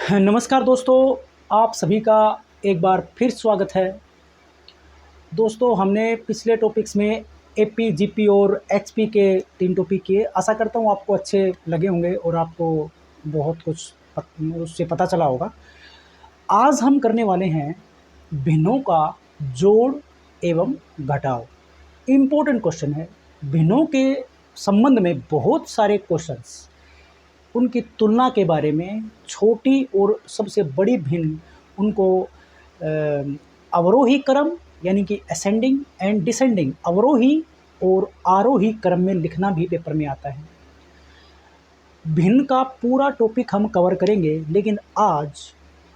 नमस्कार दोस्तों, आप सभी का एक बार फिर स्वागत है। दोस्तों, हमने पिछले टॉपिक्स में एपी, जीपी और एचपी के 3 टॉपिक किए। आशा करता हूँ आपको अच्छे लगे होंगे और आपको बहुत कुछ उससे पता चला होगा। आज हम करने वाले हैं भिन्नों का जोड़ एवं घटाव। इम्पोर्टेंट क्वेश्चन है। भिन्नों के संबंध में बहुत सारे क्वेश्चंस, उनकी तुलना के बारे में, छोटी और सबसे बड़ी भिन्न, उनको अवरोही क्रम यानी कि असेंडिंग एंड डिसेंडिंग, अवरोही और आरोही क्रम में लिखना भी पेपर में आता है। भिन्न का पूरा टॉपिक हम कवर करेंगे, लेकिन आज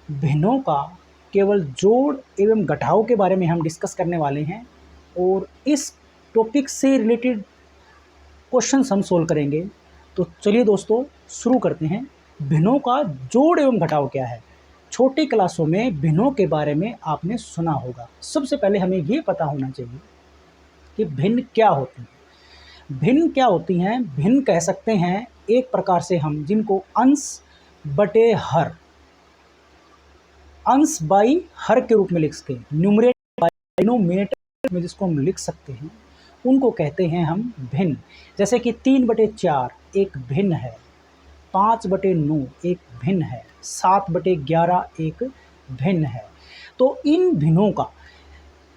भिन्नों का केवल जोड़ एवं घटाव के बारे में हम डिस्कस करने वाले हैं और इस टॉपिक से रिलेटेड क्वेश्चंस हम सोल्व करेंगे। तो चलिए दोस्तों, शुरू करते हैं। भिन्नों का जोड़ एवं घटाव क्या है? छोटी क्लासों में भिन्नों के बारे में आपने सुना होगा। सबसे पहले हमें ये पता होना चाहिए कि भिन्न क्या होती हैं। भिन्न क्या होती हैं? भिन्न कह सकते हैं एक प्रकार से हम जिनको अंश बटे हर, अंश बाई हर के रूप में लिख सकते हैं, न्यूमरेटर बाई डिनोमिनेटर में जिसको हम लिख सकते हैं, उनको कहते हैं हम भिन्न। जैसे कि 3/4 एक भिन्न है, 5/9 एक भिन्न है, 7/11 एक भिन्न है। तो इन भिन्नों का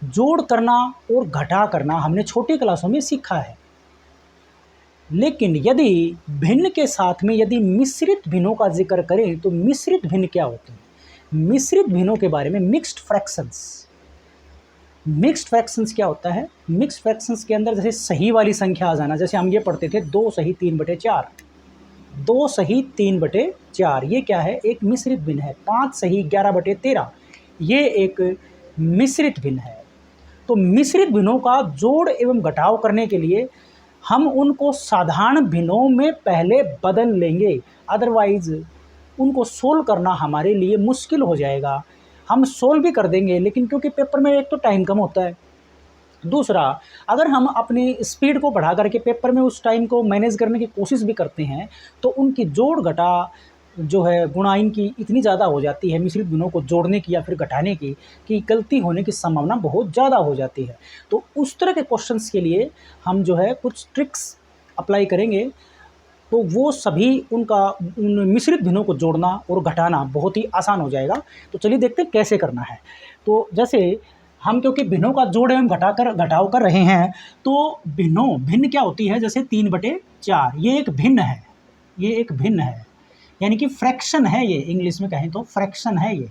जोड़ करना और घटा करना हमने छोटी क्लासों में सीखा है। लेकिन यदि भिन्न के साथ में यदि मिश्रित भिन्नों का जिक्र करें तो मिश्रित भिन्न क्या होते हैं? मिश्रित भिन्नों के बारे में मिक्स्ड फ्रैक्शंस। मिक्स्ड फ्रैक्शंस क्या होता है? मिक्स्ड फ्रैक्शंस के अंदर जैसे सही वाली संख्या आ जाना, जैसे हम ये पढ़ते थे 2 सही 3/4, 2 सही 3/4, ये क्या है? एक मिश्रित भिन्न है। 5 सही 11/13, ये एक मिश्रित भिन्न है। तो मिश्रित भिन्नों का जोड़ एवं घटाव करने के लिए हम उनको साधारण भिन्नों में पहले बदल लेंगे, अदरवाइज उनको सोल्व करना हमारे लिए मुश्किल हो जाएगा। हम सोल्व भी कर देंगे, लेकिन क्योंकि पेपर में एक तो टाइम कम होता है, दूसरा अगर हम अपनी स्पीड को बढ़ा करके पेपर में उस टाइम को मैनेज करने की कोशिश भी करते हैं तो उनकी जोड़ घटा जो है गुणा इनकी इतनी ज़्यादा हो जाती है मिश्रित भिन्नों को जोड़ने की या फिर घटाने की, कि गलती होने की संभावना बहुत ज़्यादा हो जाती है। तो उस तरह के क्वेश्चंस के लिए हम जो है कुछ ट्रिक्स अप्लाई करेंगे, तो वो सभी उन मिश्रित भिन्नों को जोड़ना और घटाना बहुत ही आसान हो जाएगा। तो चलिए देखते हैं कैसे करना है। तो जैसे हम क्योंकि भिन्नों का जोड़ एवं घटाव कर रहे हैं, तो भिन्न क्या होती है? जैसे 3/4 ये एक भिन्न है, ये एक भिन्न है, यानी कि फ्रैक्शन है। ये इंग्लिश में कहें तो फ्रैक्शन है ये,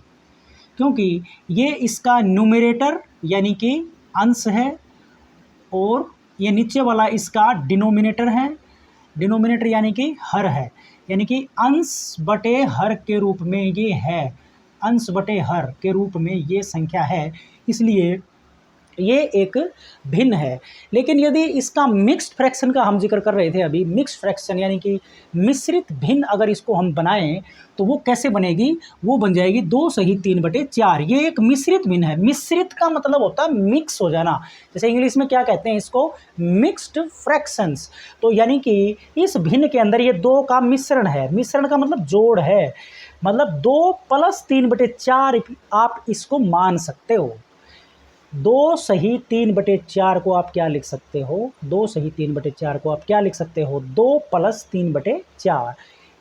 क्योंकि ये इसका न्यूमरेटर यानी कि अंश है और ये नीचे वाला इसका डिनोमिनेटर है, डिनोमिनेटर यानी कि हर है, यानी कि अंश बटे हर के रूप में ये है, अंश बटे हर के रूप में ये संख्या है, इसलिए ये एक भिन्न है। लेकिन यदि इसका मिक्स्ड फ्रैक्शन का हम जिक्र कर रहे थे अभी, मिक्स्ड फ्रैक्शन यानी कि मिश्रित भिन्न अगर इसको हम बनाएं तो वो कैसे बनेगी? वो बन जाएगी 2 सही 3/4। ये एक मिश्रित भिन्न है। मिश्रित का मतलब होता है मिक्स हो जाना। जैसे इंग्लिश में क्या कहते हैं इसको? Mixed fractions. तो यानी कि इस भिन्न के अंदर ये 2 का मिश्रण है। मिश्रण का मतलब जोड़ है, मतलब 2 + 3/4 आप इसको मान सकते हो। 2 सही 3/4 को आप क्या लिख सकते हो? 2 सही 3/4 को आप क्या लिख सकते हो? 2 + 3/4।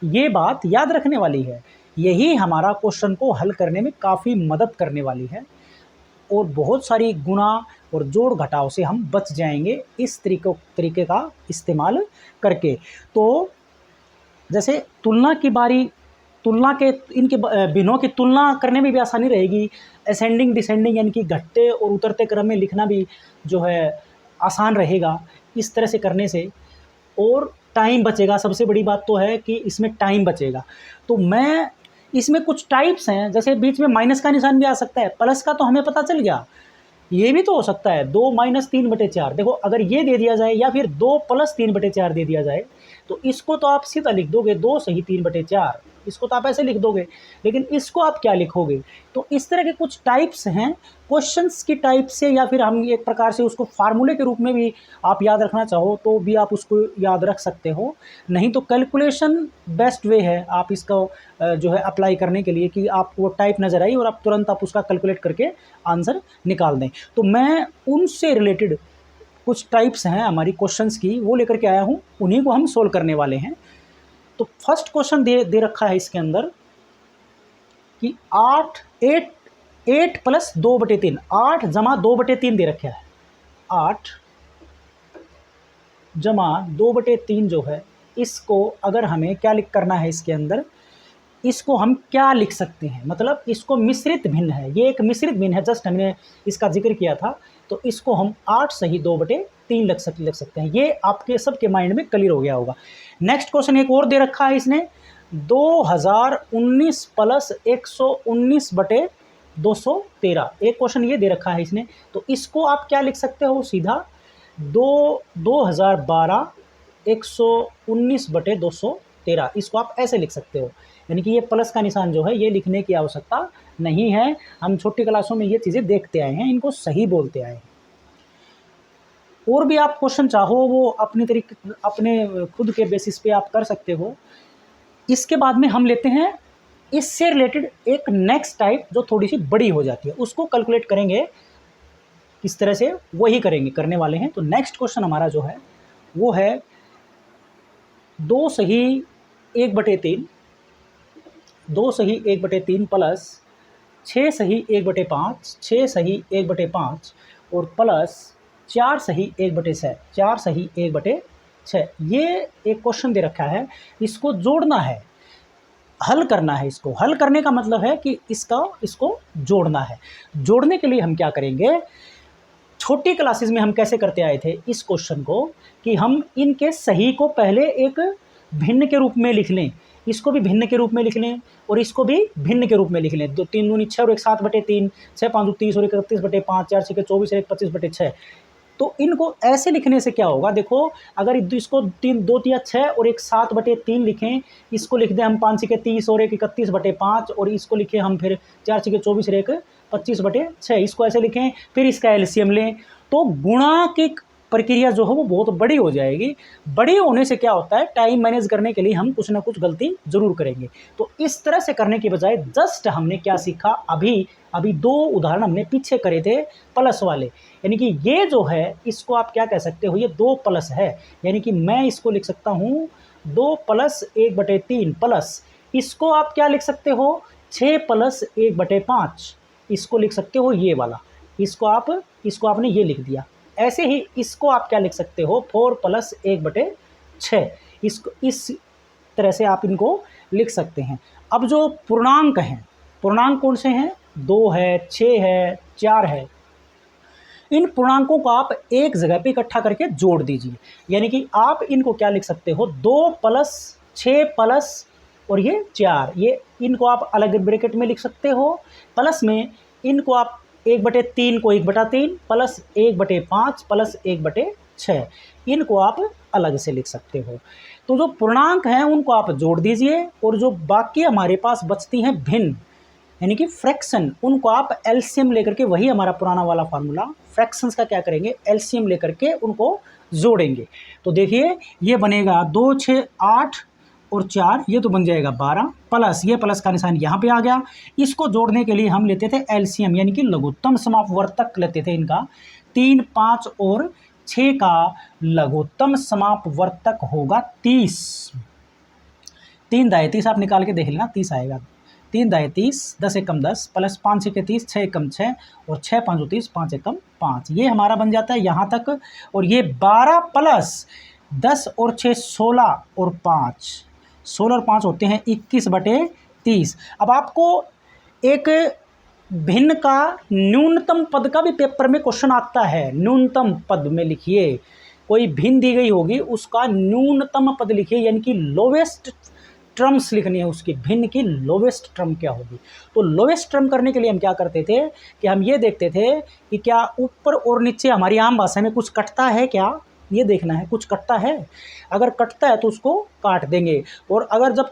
ये बात याद रखने वाली है। यही हमारा क्वेश्चन को हल करने में काफ़ी मदद करने वाली है और बहुत सारी गुणा और जोड़ घटाव से हम बच जाएंगे इस तरीके का इस्तेमाल करके। तो जैसे तुलना के इनके भिन्नों की तुलना करने में भी आसानी रहेगी। असेंडिंग डिसेंडिंग यानी कि घटते और उतरते क्रम में लिखना भी जो है आसान रहेगा इस तरह से करने से, और टाइम बचेगा। सबसे बड़ी बात तो है कि इसमें टाइम बचेगा। तो मैं इसमें कुछ टाइप्स हैं, जैसे बीच में माइनस का निशान भी आ सकता है, प्लस का तो हमें पता चल गया, ये भी तो हो सकता है 2 - 3/4। देखो, अगर ये दे दिया जाए या फिर 2 + 3/4 दे दिया जाए तो इसको तो आप सीधा लिख दोगे 2 सही 3/4, इसको तो आप ऐसे लिख दोगे, लेकिन इसको आप क्या लिखोगे। तो इस तरह के कुछ टाइप्स हैं क्वेश्चंस की टाइप से, या फिर हम एक प्रकार से उसको फार्मूले के रूप में भी आप याद रखना चाहो तो भी आप उसको याद रख सकते हो। नहीं तो कैलकुलेशन बेस्ट वे है आप इसको जो है अप्लाई करने के लिए, कि आपको टाइप नज़र आई और आप तुरंत आप उसका कैलकुलेट करके आंसर निकाल दें। तो मैं उनसे रिलेटेड कुछ टाइप्स हैं हमारी क्वेश्चंस की, वो लेकर के आया हूँ, उन्हीं को हम सोल्व करने वाले हैं। तो फर्स्ट क्वेश्चन दे रखा है इसके अंदर कि 8 प्लस 2/3, 8 जमा 2/3 दे रखा है। 8 जमा 2/3 जो है, इसको अगर हमें क्या लिख करना है इसके अंदर, इसको हम क्या लिख सकते हैं, मतलब इसको मिश्रित भिन्न है, ये एक मिश्रित भिन्न है, जस्ट हमने इसका जिक्र किया था। तो इसको हम 8 सही 2/3 लिख सकते हैं। ये आपके सबके माइंड में क्लियर हो गया होगा। नेक्स्ट क्वेश्चन एक और दे रखा है इसने, 2019 प्लस 119/213, एक क्वेश्चन ये दे रखा है इसने। तो इसको आप क्या लिख सकते हो, सीधा 2012 119/213, इसको आप ऐसे लिख सकते हो। यानी कि ये प्लस का निशान जो है ये लिखने की आवश्यकता नहीं है। हम छोटी क्लासों में ये चीज़ें देखते आए हैं, इनको सही बोलते आए हैं। और भी आप क्वेश्चन चाहो वो अपने तरीके, अपने खुद के बेसिस पे आप कर सकते हो। इसके बाद में हम लेते हैं इससे रिलेटेड एक नेक्स्ट टाइप जो थोड़ी सी बड़ी हो जाती है, उसको कैलकुलेट करेंगे किस तरह से, वही करने वाले हैं। तो नेक्स्ट क्वेश्चन हमारा जो है वो है 2 सही 1/3, 2 सही 1/3 प्लस 6 सही 1/5, 6 सही 1/5 और प्लस 4 सही 1/6, 4 सही 1/6। ये एक क्वेश्चन दे रखा है, इसको जोड़ना है, हल करना है। इसको हल करने का मतलब है कि इसको जोड़ना है। जोड़ने के लिए हम क्या करेंगे, छोटी क्लासेस में हम कैसे करते आए थे इस क्वेश्चन को, कि हम इनके सही को पहले एक भिन्न के रूप में लिख लें, इसको भी भिन्न के रूप में लिख लें और इसको भी भिन्न के रूप में लिख लें। 2 3 दूनी 6 और 1 7/3, 6 5 30 और 31/5, 4 6 24 और 1 25/6। तो इनको ऐसे लिखने से क्या होगा, देखो अगर इसको 2 3 6 और 1 7/3 लिखें, इसको लिख दें हम 5 6 30 और 1 31/5, और इसको लिखें हम फिर 4 6 24 और 1 25/6, इसको ऐसे लिखें, फिर इसका एलसीएम लें, तो गुणा की प्रक्रिया जो है वो बहुत बड़ी हो जाएगी। बड़ी होने से क्या होता है, टाइम मैनेज करने के लिए हम कुछ ना कुछ गलती जरूर करेंगे। तो इस तरह से करने की बजाय जस्ट हमने क्या सीखा, अभी 2 उदाहरण हमने पीछे करे थे प्लस वाले, यानी कि ये जो है इसको आप क्या कह सकते हो, ये 2 प्लस है, यानी कि मैं इसको लिख सकता हूँ 2 प्लस 1/3 प्लस, इसको आप क्या लिख सकते हो 6 प्लस 1/5, इसको लिख सकते हो ये वाला, इसको आपने ये लिख दिया। ऐसे ही इसको आप क्या लिख सकते हो 4 प्लस 1/6, इसको इस तरह से आप इनको लिख सकते हैं। अब जो पूर्णांक हैं, पूर्णांक कौन से हैं, 2 है, 6 है, 4 है, इन पूर्णांकों को आप एक जगह पे इकट्ठा करके जोड़ दीजिए। यानी कि आप इनको क्या लिख सकते हो, 2 प्लस 6 प्लस और ये 4, ये इनको आप अलग ब्रैकेट में लिख सकते हो। प्लस में इनको आप 1/3 को 1/3 प्लस 1/5 प्लस 1/6, इनको आप अलग से लिख सकते हो। तो जो पूर्णांक हैं उनको आप जोड़ दीजिए, और जो बाकी हमारे पास बचती हैं भिन्न, यानी कि फ्रैक्शन, उनको आप एलसीएम लेकर के, वही हमारा पुराना वाला फार्मूला, फ्रैक्शंस का क्या करेंगे, एलसीएम लेकर के उनको जोड़ेंगे। तो देखिए ये बनेगा 2 6 8 और 4, ये तो बन जाएगा 12, प्लस ये प्लस का निशान यहाँ पे आ गया। इसको जोड़ने के लिए हम लेते थे एलसीएम, यानी कि लघुत्तम समापवर्तक लेते थे इनका, 3 5 और 6 का लघुत्तम समापवर्तक होगा 30। 3 दाएँ 30 आप निकाल के देख लेना, 30 आएगा। 3 दाएँ 30, 10 एकम 10 प्लस 5 6 30, 6 एकम 6 और 6 5 30, 5 एकम 5, ये हमारा बन जाता है यहाँ तक। और ये 12 प्लस 10 और 6 16 और 5, 16 और 5 होते हैं 21/30। अब आपको एक भिन्न का न्यूनतम पद का भी पेपर में क्वेश्चन आता है। न्यूनतम पद में लिखिए, कोई भिन्न दी गई होगी उसका न्यूनतम पद लिखिए, यानी कि लोवेस्ट टर्म्स लिखनी है उसकी, भिन्न की लोवेस्ट टर्म क्या होगी। तो लोवेस्ट टर्म करने के लिए हम क्या करते थे कि हम ये देखते थे कि क्या ऊपर और नीचे हमारी आम भाषा में कुछ कटता है क्या, ये देखना है कुछ कटता है, अगर कटता है तो उसको काट देंगे, और अगर जब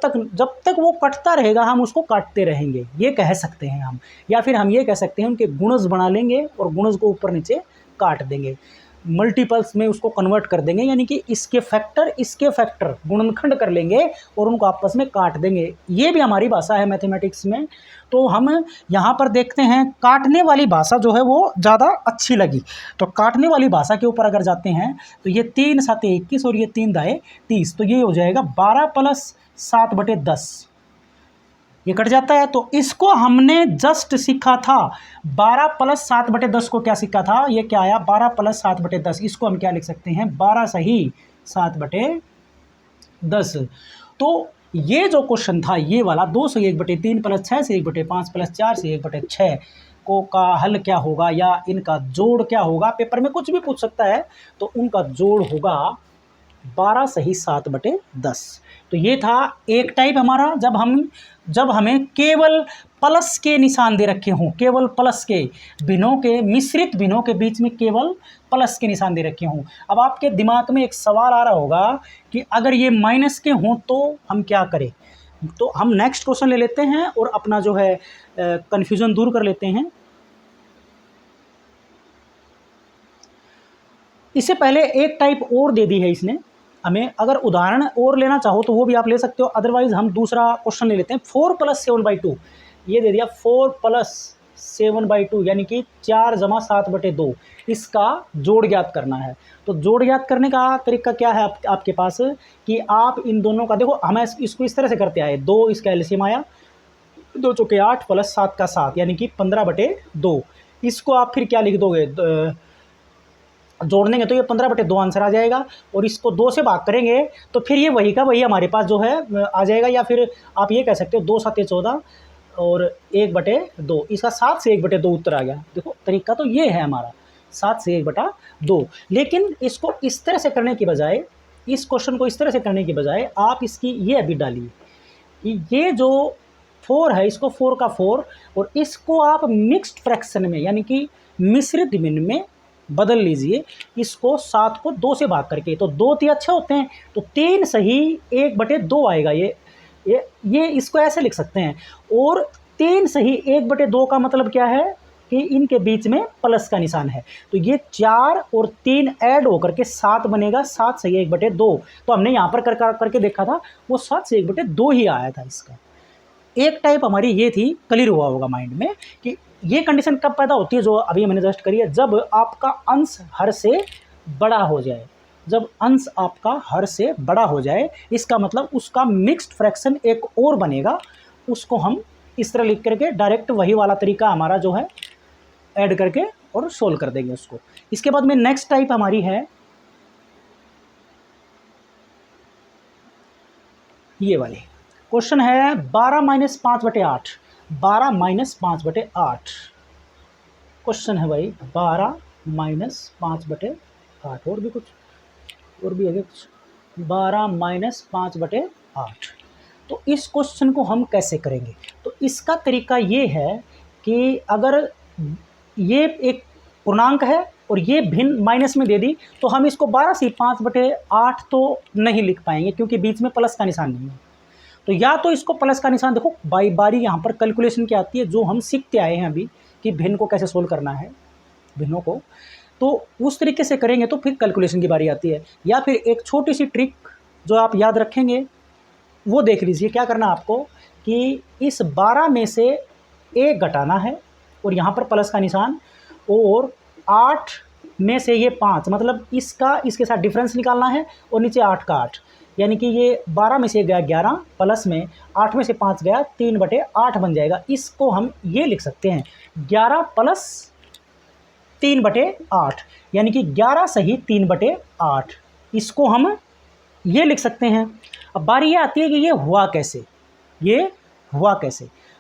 तक वो कटता रहेगा हम उसको काटते रहेंगे, ये कह सकते हैं हम। या फिर हम ये कह सकते हैं उनके गुणज बना लेंगे और गुणज को ऊपर नीचे काट देंगे, मल्टीपल्स में उसको कन्वर्ट कर देंगे, यानी कि इसके फैक्टर गुणनखंड कर लेंगे और उनको आपस में काट देंगे। ये भी हमारी भाषा है मैथमेटिक्स में। तो हम यहाँ पर देखते हैं काटने वाली भाषा जो है वो ज़्यादा अच्छी लगी। तो काटने वाली भाषा के ऊपर अगर जाते हैं तो ये 3 7 21 और ये 3 दाए 30, तो ये हो जाएगा 12 + 7/10, ये कट जाता है। तो इसको हमने जस्ट सीखा था 12 + 7/10 को क्या सीखा था, ये क्या आया 12 + 7/10, इसको हम क्या लिख सकते हैं 12 सही 7/10। तो ये जो क्वेश्चन था ये वाला 2 से 1/3 + 6 से 1/5 + 4 से 1/6 को का हल क्या होगा या इनका जोड़ क्या होगा, पेपर में कुछ भी पूछ सकता है। तो उनका जोड़ होगा 12 सही 7/10। तो ये था एक टाइप हमारा, जब हमें केवल प्लस के निशान दे रखे हों, केवल प्लस के भिन्नों के, मिश्रित भिन्नों के बीच में केवल प्लस के निशान दे रखे हों। अब आपके दिमाग में एक सवाल आ रहा होगा कि अगर ये माइनस के हों तो हम क्या करें। तो हम नेक्स्ट क्वेश्चन ले लेते हैं और अपना जो है कन्फ्यूजन दूर कर लेते हैं। इससे पहले एक टाइप और दे दी है इसने हमें, अगर उदाहरण और लेना चाहो तो वो भी आप ले सकते हो, अदरवाइज हम दूसरा क्वेश्चन ले लेते हैं। 4 + 7/2 ये दे दिया, 4 + 7/2 यानी कि 4 + 7/2, इसका जोड़ ज्ञात करना है। तो जोड़ ज्ञात करने का तरीका क्या है आपके पास कि आप इन दोनों का देखो, हम इसको इस तरह से करते आए, 2 इसका एलसीएम आया, 2 चौके 8 + 7 का 7 यानी कि 15/2। इसको आप फिर क्या लिख दोगे, जोड़ देंगे तो ये 15/2 आंसर आ जाएगा, और इसको 2 से भाग करेंगे तो फिर ये वही का वही हमारे पास जो है आ जाएगा। या फिर आप ये कह सकते हो 2 × 7 = 14 और 1/2, इसका 7 से 1/2 उत्तर आ गया। देखो तरीका तो ये है हमारा 7 से 1/2। लेकिन इसको इस तरह से करने की बजाय, इस क्वेश्चन को इस तरह से करने की बजाय आप इसकी ये अभी डालिए, ये जो 4 है इसको 4 का 4 और इसको आप मिक्स्ड फ्रैक्शन में यानी कि मिश्रित भिन्न में बदल लीजिए, इसको 7 को 2 से भाग करके। तो 2 3 अच्छे होते हैं, तो 3 सही 1/2 आएगा। ये इसको ऐसे लिख सकते हैं। और 3 सही 1/2 का मतलब क्या है कि इनके बीच में प्लस का निशान है, तो ये 4 और 3 ऐड होकर के 7 बनेगा, 7 सही 1/2। तो हमने यहाँ पर करके देखा था, वो 7 से 1/2 ही आया था इसका। एक टाइप हमारी ये थी, क्लियर हुआ होगा माइंड में कि ये कंडीशन कब पैदा होती है जो अभी मैंने जस्ट करी है, जब आपका अंश हर से बड़ा हो जाए। जब अंश आपका हर से बड़ा हो जाए इसका मतलब उसका मिक्स्ड फ्रैक्शन एक और बनेगा, उसको हम इस तरह लिख करके डायरेक्ट वही वाला तरीका हमारा जो है ऐड करके और सोल्व कर देंगे उसको। इसके बाद में नेक्स्ट टाइप हमारी है ये वाली। क्वेश्चन है 12 - 5/8, 12 - 5/8 क्वेश्चन है भाई, 12 - 5/8 और भी कुछ और भी है कुछ, 12 - 5/8। तो इस क्वेश्चन को हम कैसे करेंगे, तो इसका तरीका ये है कि अगर ये एक पूर्णांक है और ये भिन्न माइनस में दे दी तो हम इसको 12 से 5/8 तो नहीं लिख पाएंगे क्योंकि बीच में प्लस का निशान नहीं है। तो या तो इसको प्लस का निशान, देखो बारी बारी यहाँ पर कैलकुलेशन क्या आती है जो हम सीखते आए हैं अभी कि भिन्न को कैसे सोल्व करना है, भिन्नों को, तो उस तरीके से करेंगे तो फिर कैलकुलेशन की बारी आती है। या फिर एक छोटी सी ट्रिक जो आप याद रखेंगे वो देख लीजिए, क्या करना आपको कि इस 12 में से 1 घटाना है और यहाँ पर प्लस का निशान, और 8 में से ये 5 मतलब इसके साथ डिफरेंस निकालना है, और नीचे 8 का 8 यानी कि ये 12 में से गया 11 प्लस में 8 में से 5 गया 3/8 बन जाएगा। इसको हम ये लिख सकते हैं 11 + 3/8 यानी कि 11 सही 3/8, इसको हम ये लिख सकते हैं। अब बारी ये आती है कि ये हुआ कैसे,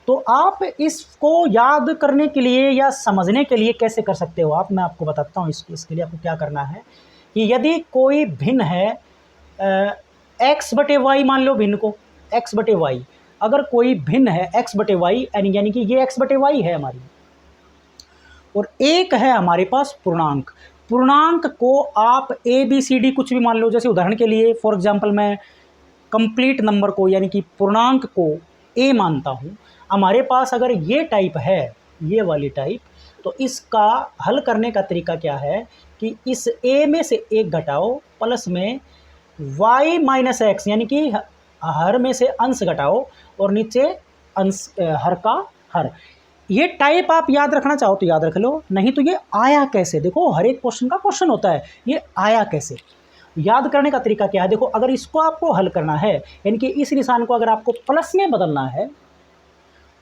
तो आप इसको याद करने के लिए या समझने के लिए कैसे कर सकते हो आप, मैं आपको बताता हूँ। इसके लिए आपको क्या करना है कि यदि कोई भिन्न है x/y, मान लो भिन्न को x/y, अगर कोई भिन्न है x/y यानी कि ये x/y है हमारी, और एक है हमारे पास पूर्णांक। पूर्णांक को आप ए बी सी डी कुछ भी मान लो, जैसे उदाहरण के लिए फॉर एग्जांपल मैं कंप्लीट नंबर को यानी कि पूर्णांक को ए मानता हूँ। हमारे पास अगर ये टाइप है, ये वाली टाइप, तो इसका हल करने का तरीका क्या है कि इस ए में से एक घटाओ, प्लस में y माइनस एक्स यानी कि हर में से अंश घटाओ और नीचे अंश हर का हर। ये टाइप आप याद रखना चाहो तो याद रख लो, नहीं तो ये आया कैसे। देखो हर एक क्वेश्चन का क्वेश्चन होता है, ये आया कैसे। याद करने का तरीका क्या है, देखो अगर इसको आपको हल करना है यानी कि इस निशान को अगर आपको प्लस में बदलना है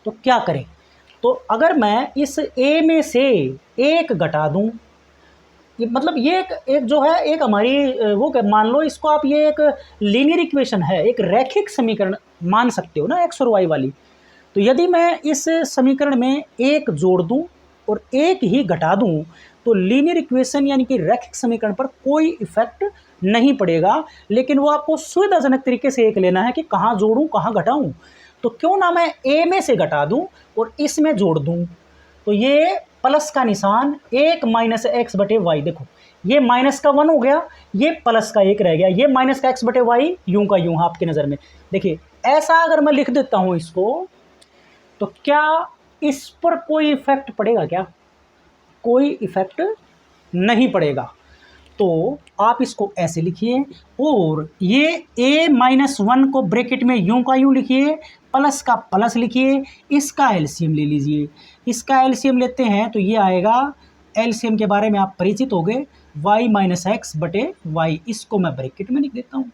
तो क्या करें। तो अगर मैं इस ए में से एक घटा दूं, ये मतलब ये एक जो है एक हमारी वो मान लो इसको आप, ये एक लीनियर इक्वेशन है, एक रैखिक समीकरण मान सकते हो ना, एक्स और वाई वाली। तो यदि मैं इस समीकरण में एक जोड़ दूं और एक ही घटा दूं तो लीनियर इक्वेशन यानी कि रैखिक समीकरण पर कोई इफेक्ट नहीं पड़ेगा। लेकिन वो आपको सुविधाजनक तरीके से एक लेना है कि कहाँ जोड़ूं कहाँ घटाऊं। तो क्यों ना मैं ए में से घटा दूं और इसमें जोड़ दूं। तो ये प्लस का निशान एक माइनस एक्स बटे वाई, देखो ये माइनस का 1 हो गया, ये प्लस का 1 रह गया, ये माइनस का एक्स बटे वाई यूं का यूं आपकी नज़र में। देखिए ऐसा अगर मैं लिख देता हूं इसको, तो क्या इस पर कोई इफेक्ट पड़ेगा क्या? कोई इफेक्ट नहीं पड़ेगा। तो आप इसको ऐसे लिखिए और ये a माइनस 1 को ब्रैकेट में यूं का यूं लिखिए, प्लस का प्लस लिखिए, इसका एलसीएम ले लीजिए। इसका एलसीएम लेते हैं तो ये आएगा, एलसीएम के बारे में आप परिचित हो गए, y माइनस एक्स बटे वाई, इसको मैं ब्रैकेट में लिख देता हूँ।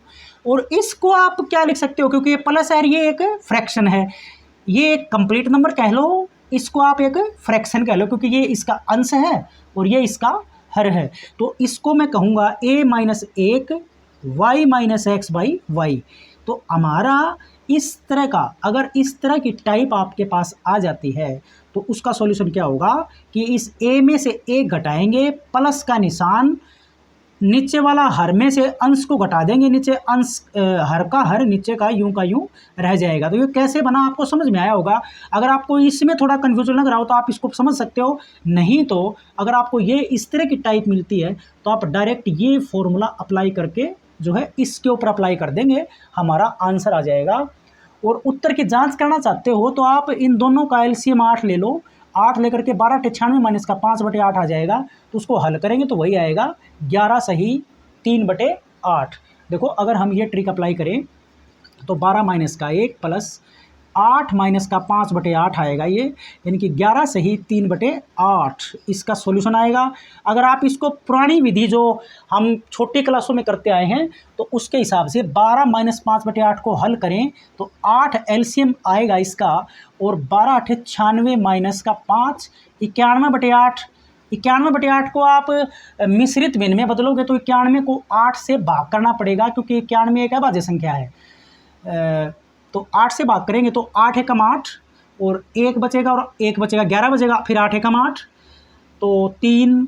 और इसको आप क्या लिख सकते हो, क्योंकि ये प्लस है, ये एक फ्रैक्शन है, ये एक कंप्लीट नंबर कह लो, इसको आप एक फ्रैक्शन कह लो, क्योंकि ये इसका अंश है और ये इसका हर है। तो इसको मैं कहूँगा a minus 1 y minus x by y. तो हमारा इस तरह का, अगर इस तरह की टाइप आपके पास आ जाती है तो उसका सॉल्यूशन क्या होगा कि इस a में से एक घटाएंगे, प्लस का निशान, नीचे वाला हर में से अंश को घटा देंगे, नीचे अंश हर का हर, नीचे का यूं रह जाएगा। तो ये कैसे बना आपको समझ में आया होगा। अगर आपको इसमें थोड़ा कन्फ्यूजन लग रहा हो तो आप इसको समझ सकते हो, नहीं तो अगर आपको ये इस तरह की टाइप मिलती है तो आप डायरेक्ट ये फॉर्मूला अप्लाई करके जो है इसके ऊपर अप्लाई कर देंगे, हमारा आंसर आ जाएगा। और उत्तर की जाँच करना चाहते हो तो आप इन दोनों का एलसीएम 8 ले लो, 8 लेकर के 12 96 माइनस का 5 बटे 8 आ जाएगा। तो उसको हल करेंगे तो वही आएगा 11 सही 3 बटे 8। देखो अगर हम ये ट्रिक अप्लाई करें तो 12 माइनस का 1 प्लस 8 माइनस का 5 बटे 8 आएगा ये, यानी कि 11 सही 3 बटे 8 इसका सॉल्यूशन आएगा। अगर आप इसको पुरानी विधि जो हम छोटी क्लासों में करते आए हैं तो उसके हिसाब से 12 माइनस 5 बटे 8 को हल करें तो 8 एलसीएम आएगा इसका, और 12 8 96 माइनस का 5 91 बटे 8। 91 बटे 8 को आप मिश्रित भिन्न में बदलोगे तो 91 को 8 से भाग करना पड़ेगा, क्योंकि 91 एक अभाज्य संख्या है। तो 8 से भाग करेंगे तो 8 एकम 8 और 1 बचेगा और 1 बचेगा, 11 बचेगा, फिर 8 एकम 8 तो 3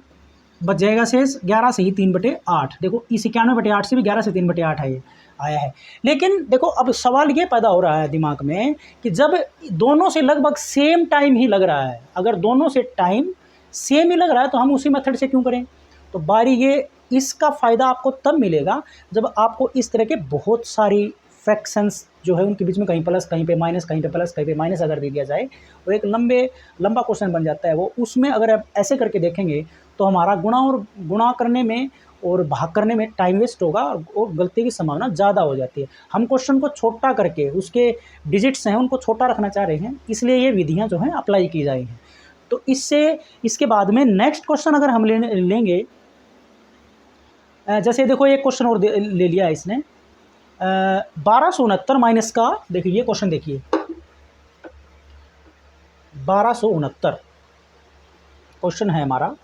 बच जाएगा शेष, 11 से ही 3 बटे 8। देखो इस 91 बटे 8 से भी 11 से 3 बटे 8 आया है। लेकिन देखो अब सवाल ये पैदा हो रहा है दिमाग में कि जब दोनों से लगभग सेम टाइम ही लग रहा है, अगर दोनों से टाइम सेम ही लग रहा है तो हम उसी मेथड से क्यों करें। तो बारी ये, इसका फ़ायदा आपको तब मिलेगा जब आपको इस तरह के बहुत सारी फ्रैक्शंस जो है उनके बीच में कहीं प्लस कहीं पे माइनस, कहीं पे प्लस कहीं पे माइनस अगर दे दिया जाए और एक लंबा क्वेश्चन बन जाता है वो, उसमें अगर आप ऐसे करके देखेंगे तो हमारा गुणा करने में और भाग करने में टाइम वेस्ट होगा और गलती की संभावना ज़्यादा हो जाती है। हम क्वेश्चन को छोटा करके उसके डिजिट्स हैं उनको छोटा रखना चाह रहे हैं, इसलिए ये विधियाँ जो हैं अप्लाई की जाए हैं। तो इसके बाद में नेक्स्ट क्वेश्चन अगर हम लेंगे, जैसे देखो एक क्वेश्चन और ले लिया है इसने, 1269 माइनस का, देखिए ये क्वेश्चन देखिए, 1269 क्वेश्चन है हमारा,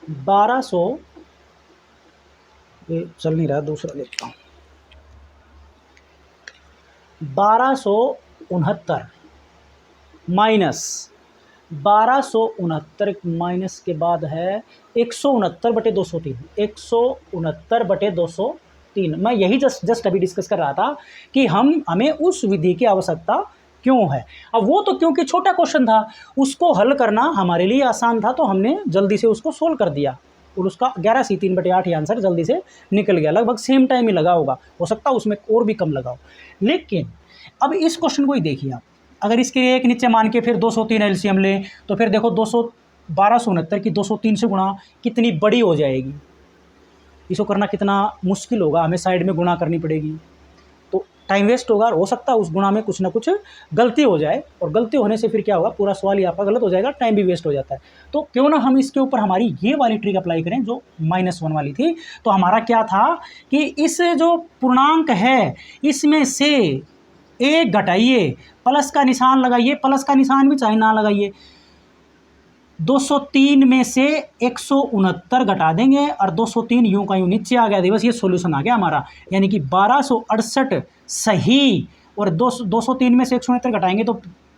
1200, ये चल नहीं रहा, दूसरा देखता हूँ, 1269 माइनस 1269 माइनस के बाद है 169 बटे 203, 169 बटे 203। मैं यही जस्ट अभी डिस्कस कर रहा था कि हमें उस विधि की आवश्यकता क्यों है? अब वो तो क्योंकि छोटा क्वेश्चन था, उसको हल करना हमारे लिए आसान था, तो हमने जल्दी से उसको सोल्व कर दिया और उसका 11 सी 3/8 ही आंसर जल्दी से निकल गया। लगभग सेम टाइम ही लगा होगा, हो सकता है उसमें और भी कम लगा हो। लेकिन अब इस क्वेश्चन को ही देखिए आप, अगर इसके एक नीचे मान के फिर 203 एलसीएम लें, तो फिर देखो 1269 की 203 से गुणा कितनी बड़ी हो जाएगी। इसको करना कितना मुश्किल होगा, हमें साइड में गुणा करनी पड़ेगी, तो टाइम वेस्ट होगा और हो सकता है उस गुणा में कुछ ना कुछ गलती हो जाए, और गलती होने से फिर क्या होगा, पूरा सवाल ही आपका गलत हो जाएगा, टाइम भी वेस्ट हो जाता है। तो क्यों ना हम इसके ऊपर हमारी ये वाली ट्रिक अप्लाई करें जो -1 वाली थी। तो हमारा क्या था कि इस जो पूर्णांक है इसमें से एक घटाइए, प्लस का निशान लगाइए, प्लस का निशान भी चाहे ना लगाइए, 203 में से 169 घटा देंगे और 203 यूं का यूं नीचे आ गया, बस ये सॉल्यूशन आ गया हमारा, यानी कि 1268 सही। और 203 में से 169 घटाएंगे तो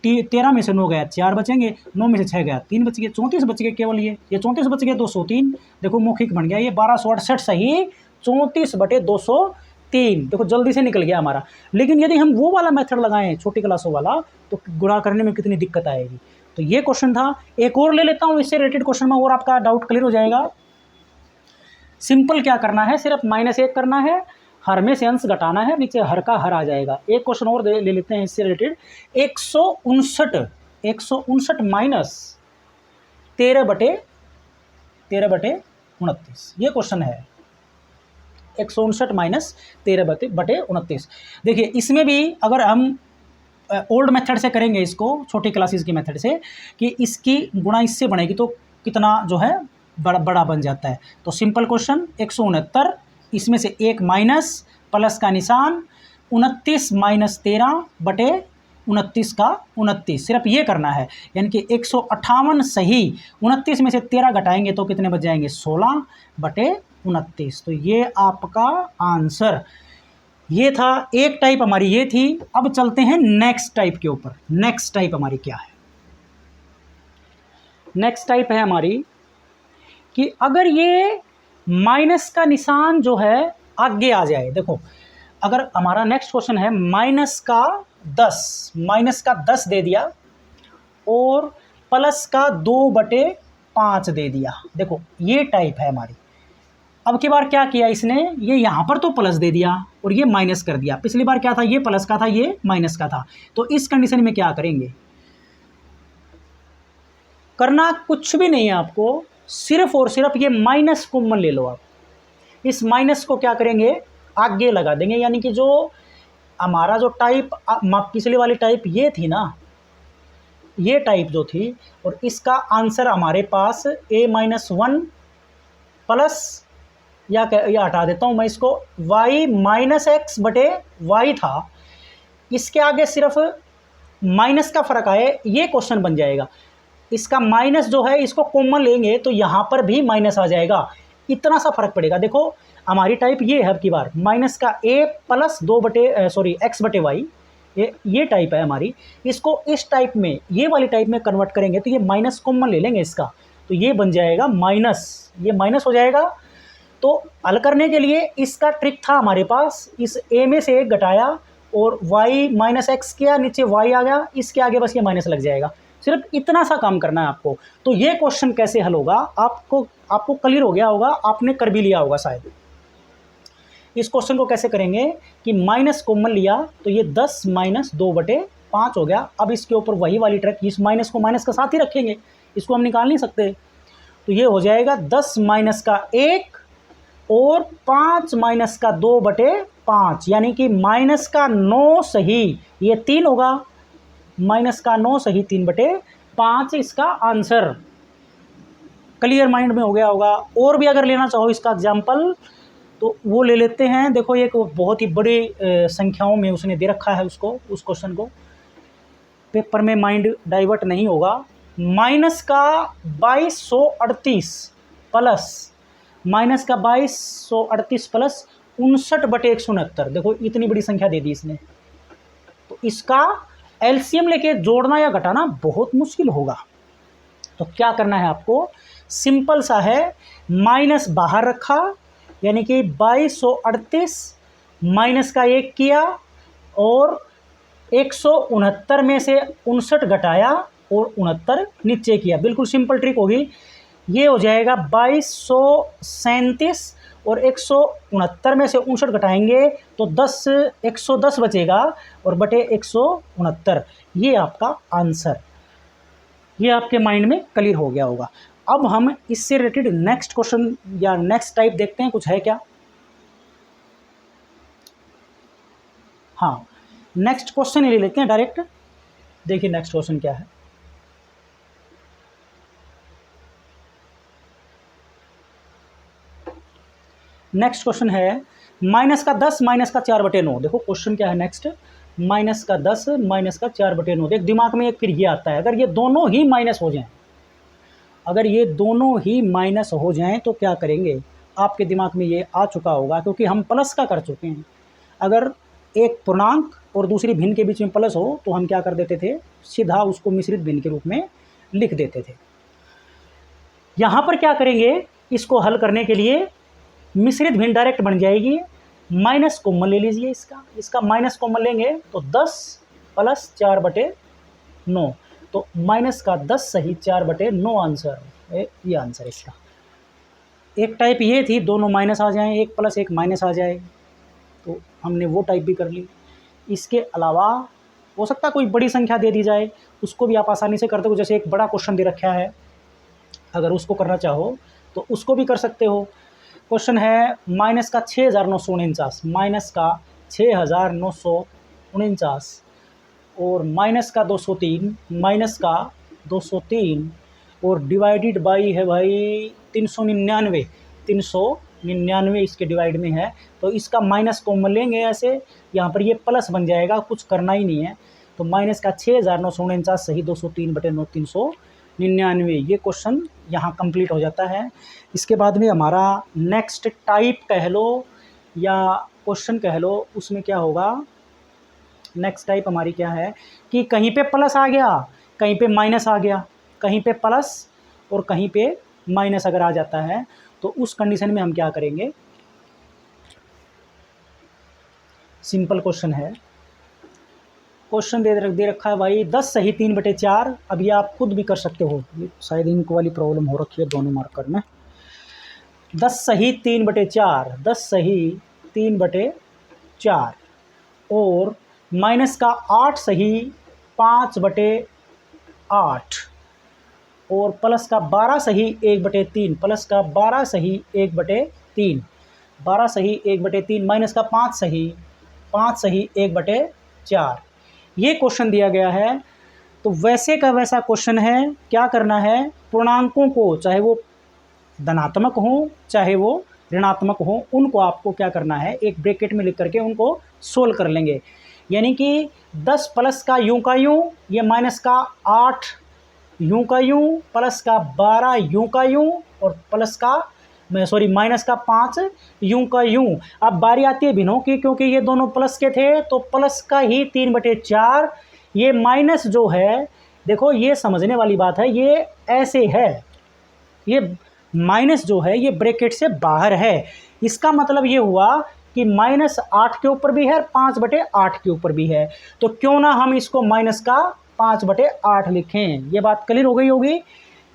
13 में से 9 गया, 4 बचेंगे, 9 में से 6 गया, 3 बच गए, 34 बच गए केवल। ये 34 बच गए, 203 देखो मौखिक बन गया, ये 1268 सही 34/203, देखो जल्दी से निकल गया हमारा। लेकिन यदि हम वो वाला मेथड लगाएं छोटी क्लासों वाला, तो गुणा करने में कितनी दिक्कत आएगी। तो ये क्वेश्चन था। एक और ले लेता हूं इससे रिलेटेड क्वेश्चन में, और आपका डाउट क्लियर हो जाएगा। सिंपल क्या करना है, सिर्फ -1 करना है, हर में से अंश घटाना है, नीचे हर का हर आ जाएगा। एक क्वेश्चन और ले लेते हैं इससे रिलेटेड। 159 माइनस 13/29 ये क्वेश्चन है। 159 माइनस 13/29। देखिए इसमें भी अगर हम ओल्ड मेथड से करेंगे इसको, छोटी क्लासेस की मेथड से, कि इसकी गुणा इससे बनेगी तो कितना जो है बड़ा बन जाता है। तो सिंपल क्वेश्चन, 169 इसमें से एक माइनस, प्लस का निशान, 29 माइनस 13/29 का 29, सिर्फ ये करना है। यानी कि 158 सही, 29 में से 13 घटाएंगे तो कितने बच जाएंगे, 16/29। तो ये आपका आंसर। ये था एक टाइप हमारी, ये थी। अब चलते हैं नेक्स्ट टाइप के ऊपर। नेक्स्ट टाइप हमारी क्या है? नेक्स्ट टाइप है हमारी कि अगर ये माइनस का निशान जो है आगे आ जाए। देखो अगर हमारा नेक्स्ट क्वेश्चन है माइनस का 10 दे दिया और प्लस का 2/5 दे दिया। देखो ये टाइप है हमारी। अब की बार क्या किया इसने, ये यहाँ पर तो प्लस दे दिया और ये माइनस कर दिया। पिछली बार क्या था, ये प्लस का था, ये माइनस का था। तो इस कंडीशन में क्या करेंगे, करना कुछ भी नहीं है आपको, सिर्फ और सिर्फ ये माइनस कॉमन ले लो आप। इस माइनस को क्या करेंगे, आगे लगा देंगे। यानी कि जो हमारा जो टाइप पिछली वाली टाइप ये थी ना, ये टाइप जो थी, और इसका आंसर हमारे पास a-1 प्लस, या हटा देता हूं मैं इसको, y - x/y था। इसके आगे सिर्फ माइनस का फर्क आए, ये क्वेश्चन बन जाएगा। इसका माइनस जो है इसको कॉमन लेंगे तो यहां पर भी माइनस आ जाएगा, इतना सा फर्क पड़ेगा। देखो हमारी टाइप ये है, अब की बार माइनस का a प्लस x/y, ये टाइप है हमारी। इसको इस टाइप में, ये वाली टाइप में कन्वर्ट करेंगे तो ये माइनस कॉमन ले लेंगे इसका, तो ये बन जाएगा माइनस, ये माइनस हो जाएगा। तो हल करने के लिए इसका ट्रिक था हमारे पास, इस a में से एक घटाया और y - x किया, नीचे y आ गया, इसके आगे बस ये माइनस लग जाएगा। सिर्फ इतना सा काम करना है आपको। तो ये क्वेश्चन कैसे हल होगा, आपको क्लियर हो गया होगा, आपने कर भी लिया होगा शायद। इस क्वेश्चन को कैसे करेंगे कि माइनस कॉमन लिया तो ये 10 - 2/5 हो गया। अब इसके ऊपर वही वाली ट्रिक, इस माइनस को माइनस का साथ ही रखेंगे, इसको हम निकाल नहीं सकते। तो ये हो जाएगा 10 - 1 और 5 - 2/5, यानी कि -9 सही, ये 3 होगा, -9 सही 3/5 इसका आंसर। क्लियर माइंड में हो गया होगा। और भी अगर लेना चाहो इसका एग्जाम्पल तो वो ले लेते हैं। देखो एक बहुत ही बड़ी संख्याओं में उसने दे रखा है उसको, उस क्वेश्चन को, पेपर में माइंड डाइवर्ट नहीं होगा। माइनस का 2238 प्लस, माइनस का 2238 प्लस 59/169, देखो इतनी बड़ी संख्या दे दी इसने। तो इसका एलसीएम लेके जोड़ना या घटाना बहुत मुश्किल होगा। तो क्या करना है आपको, सिंपल सा है, माइनस बाहर रखा, यानी कि 2238 माइनस का 1 किया और 169 में से 59 घटाया और 69 नीचे किया, बिल्कुल सिंपल ट्रिक होगी। ये हो जाएगा 2237 और 169 में से 59 घटाएंगे तो 110 बचेगा और बटे 169, ये आपका आंसर। ये आपके माइंड में क्लियर हो गया होगा। अब हम इससे रिलेटेड नेक्स्ट क्वेश्चन या नेक्स्ट टाइप देखते हैं, कुछ है क्या। हाँ, नेक्स्ट क्वेश्चन ले लेते हैं डायरेक्ट। देखिए नेक्स्ट क्वेश्चन क्या है। नेक्स्ट क्वेश्चन है -10 -4/9। देखो क्वेश्चन क्या है नेक्स्ट, -10 -4/9। देख दिमाग में एक फिर ये आता है, अगर ये दोनों ही माइनस हो जाएं, अगर ये दोनों ही माइनस हो जाएं तो क्या करेंगे। आपके दिमाग में ये आ चुका होगा क्योंकि हम प्लस का कर चुके हैं। अगर एक पूर्णांक और दूसरी भिन्न के बीच में प्लस हो तो हम क्या कर देते थे, सीधा उसको मिश्रित भिन्न के रूप में लिख देते थे। यहाँ पर क्या करेंगे, इसको हल करने के लिए मिश्रित भिन्न डायरेक्ट बन जाएगी। माइनस कॉमन ले लीजिए, इसका माइनस कॉमन लेंगे तो 10 + 4/9, तो -10 सही 4/9 आंसर। ये आंसर इसका। एक टाइप ये थी दोनों माइनस आ जाएं, एक प्लस एक माइनस आ जाए, तो हमने वो टाइप भी कर ली। इसके अलावा हो सकता है कोई बड़ी संख्या दे दी जाए, उसको भी आप आसानी से करते हो। जैसे एक बड़ा क्वेश्चन दे रखा है, अगर उसको करना चाहो तो उसको भी कर सकते हो। क्वेश्चन है -6949, -6949 और -203 और डिवाइडेड बाई है भाई 399 इसके डिवाइड में है, तो इसका माइनस कॉमन लेंगे। ऐसे यहाँ पर ये प्लस बन जाएगा, कुछ करना ही नहीं है। तो -6949 सही 203/9 399, ये क्वेश्चन यहाँ कंप्लीट हो जाता है। इसके बाद में हमारा नेक्स्ट टाइप कह लो या क्वेश्चन कह लो, उसमें क्या होगा, नेक्स्ट टाइप हमारी क्या है कि कहीं पे प्लस आ गया, कहीं पे माइनस आ गया, कहीं पे प्लस और कहीं पे माइनस अगर आ जाता है तो उस कंडीशन में हम क्या करेंगे। सिंपल क्वेश्चन है, क्वेश्चन दे रखा है भाई 10 सही 3/4। अब ये आप खुद भी कर सकते हो, शायद इनको वाली प्रॉब्लम हो रखी है दोनों मार्कर में। 10 सही 3/4, 10 सही 3/4 और माइनस का 8 सही 5/8 और प्लस का 12 सही 1/3, प्लस का 12 सही 1/3, 12 सही 1/3 माइनस का 5 सही 1/4। ये क्वेश्चन दिया गया है। तो वैसे का वैसा क्वेश्चन है। क्या करना है, पूर्णांकों को चाहे वो धनात्मक हो चाहे वो ऋणात्मक हो, उनको आपको क्या करना है, एक ब्रैकेट में लिख करके उनको सोल्व कर लेंगे। यानी कि 10 प्लस का यूं का यूं, ये माइनस का 8 यूं का यूं, प्लस का 12 यूं का यूं और प्लस का माइनस का 5 यूं का यूं। अब बारी आती है भिन्नों की, क्योंकि ये दोनों प्लस के थे तो प्लस का ही 3/4। ये माइनस जो है, देखो ये समझने वाली बात है, ये ऐसे है, ये माइनस जो है ये ब्रैकेट से बाहर है। इसका मतलब ये हुआ कि -8 के ऊपर भी है और 5/8 के ऊपर भी है। तो क्यों ना हम इसको माइनस का 5/8 लिखें। ये बात क्लियर हो गई होगी।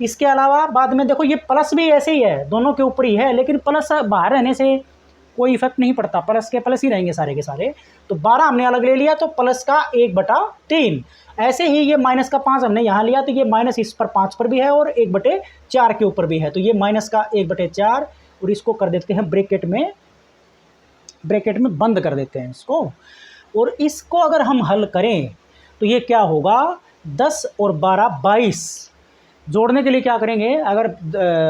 इसके अलावा बाद में देखो ये प्लस भी ऐसे ही है, दोनों के ऊपर ही है, लेकिन प्लस बाहर रहने से कोई इफेक्ट नहीं पड़ता, प्लस के प्लस ही रहेंगे सारे के सारे। तो 12 हमने अलग ले लिया तो प्लस का 1/3। ऐसे ही ये माइनस का 5 हमने यहाँ लिया तो ये माइनस इस पर 5 पर भी है और 1/4 के ऊपर भी है। तो ये माइनस का 1/4 और इसको कर देते हैं ब्रैकेट में बंद कर देते हैं इसको। और इसको अगर हम हल करें तो ये क्या होगा, 10 और 12 22। जोड़ने के लिए क्या करेंगे, अगर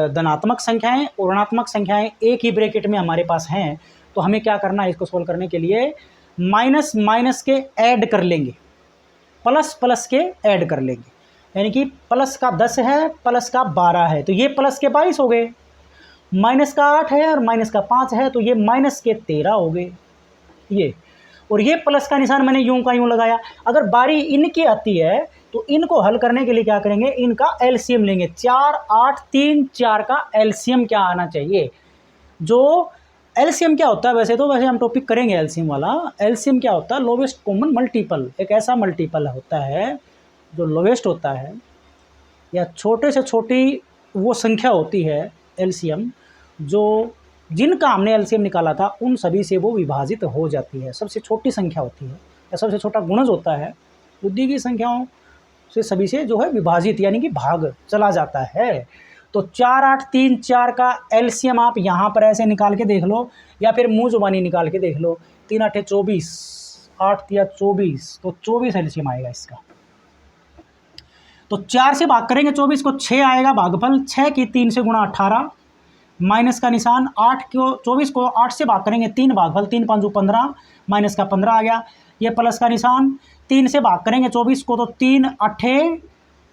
धनात्मक संख्याएं और ऋणात्मक संख्याएं एक ही ब्रैकेट में हमारे पास हैं तो हमें क्या करना है, इसको सोल्व करने के लिए माइनस माइनस के ऐड कर लेंगे, प्लस प्लस के ऐड कर लेंगे। यानी कि प्लस का 10 है, प्लस का 12 है, तो ये प्लस के 22 हो गए। माइनस का 8 है और माइनस का 5 है, तो ये माइनस के 13 हो गए ये। और ये प्लस का निशान मैंने यूं का यूं लगाया। अगर बारी इनकी आती है तो इनको हल करने के लिए क्या करेंगे, इनका एलसीएम लेंगे। 4 8 3 4 का एलसीएम क्या आना चाहिए, जो एलसीएम क्या होता है? वैसे हम टॉपिक करेंगे एलसीएम वाला। एलसीएम क्या होता है? Lowest common multiple. एक ऐसा मल्टीपल होता है जो लोवेस्ट होता है, या छोटे से छोटी वो संख्या होती है एलसीएम, जो जिनका हमने एलसीएम निकाला था उन सभी से वो विभाजित हो जाती है। सबसे छोटी संख्या होती है या सबसे छोटा गुणज होता है, बुद्धि की संख्याओं से सभी से जो है विभाजित यानी कि भाग चला जाता है। तो 4 8 3 4 का एलसीएम आप यहाँ पर ऐसे निकाल के देख लो, या फिर मुँह जुबानी निकाल के देख लो। 3 8 24, 8 3 24, तो 24 एलसीएम आएगा इसका। तो 4 से भाग करेंगे 24 को, 6 आएगा भागफल। 6 की 3 से गुणा 18, माइनस का निशान। 8 को 24 को 8 से भाग करेंगे 3 भागफल, 3 5 15, माइनस का 15 आ गया। ये प्लस का निशान। 3 से भाग करेंगे 24 को, तो 3 8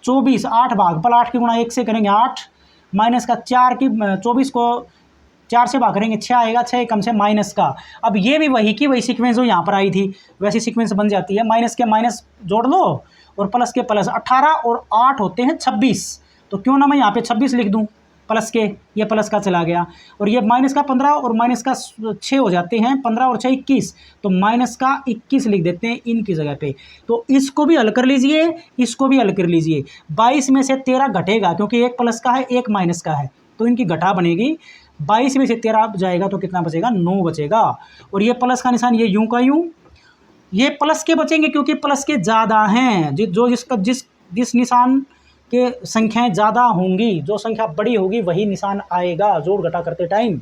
24, 8 भागफल, 8 की गुणा 1 से करेंगे 8, माइनस का 4 की 24 को 4 से भाग करेंगे 6 आएगा, 6 कम से माइनस का। अब ये भी वही की वही सीक्वेंस जो यहाँ पर आई थी वैसी सीक्वेंस बन जाती है। माइनस के माइनस जोड़ लो और प्लस के प्लस। 18 और 8 होते हैं 26, तो क्यों ना मैं यहाँ पे 26 लिख दूँ प्लस के, ये प्लस का चला गया। और ये माइनस का 15 और माइनस का 6 हो जाते हैं, 15 और 6 21, तो माइनस का 21 लिख देते हैं इनकी जगह पे। तो इसको भी हल कर लीजिए, इसको भी हल कर लीजिए। 22 में से 13 घटेगा क्योंकि एक प्लस का है एक माइनस का है, तो इनकी घटा बनेगी। 22 में से 13 जाएगा तो कितना बचेगा? 9 बचेगा। और ये प्लस का निशान ये यूं का यूं, ये प्लस के बचेंगे क्योंकि प्लस के ज़्यादा हैं। जो जिस निशान के संख्याएं ज़्यादा होंगी, जो संख्या बड़ी होगी वही निशान आएगा जोड़ घटा करते टाइम।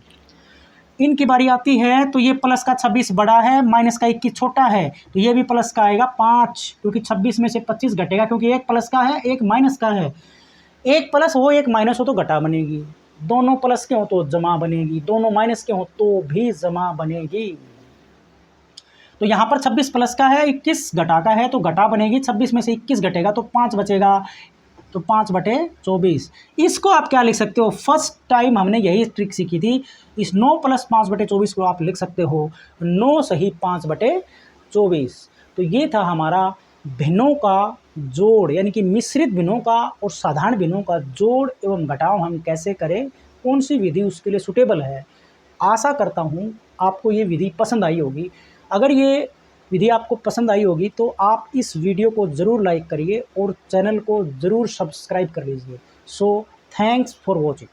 इनकी बारी आती है तो ये प्लस का 26 बड़ा है, माइनस का 21 छोटा है, तो ये भी प्लस का आएगा 5, क्योंकि 26 में से 25 घटेगा क्योंकि एक प्लस का है एक माइनस का है। एक प्लस हो एक माइनस हो तो घटा बनेगी, दोनों प्लस के हो तो जमा बनेगी, दोनों माइनस के हो तो भी जमा बनेगी। तो यहाँ पर 26 प्लस का है, 21 घटा का है तो घटा बनेगी। 26 में से 21 घटेगा तो 5 बचेगा, तो 5/24। इसको आप क्या लिख सकते हो? फर्स्ट टाइम हमने यही ट्रिक सीखी थी। इस 9 + 5/24 को आप लिख सकते हो 9 सही 5/24। तो ये था हमारा भिन्नों का जोड़, यानी कि मिश्रित भिन्नों का और साधारण भिन्नों का जोड़ एवं घटाव हम कैसे करें, कौन सी विधि उसके लिए सुटेबल है। आशा करता हूँ आपको ये विधि पसंद आई होगी। अगर ये विधि आपको पसंद आई होगी तो आप इस वीडियो को ज़रूर लाइक करिए और चैनल को ज़रूर सब्सक्राइब कर लीजिए। So thanks for watching.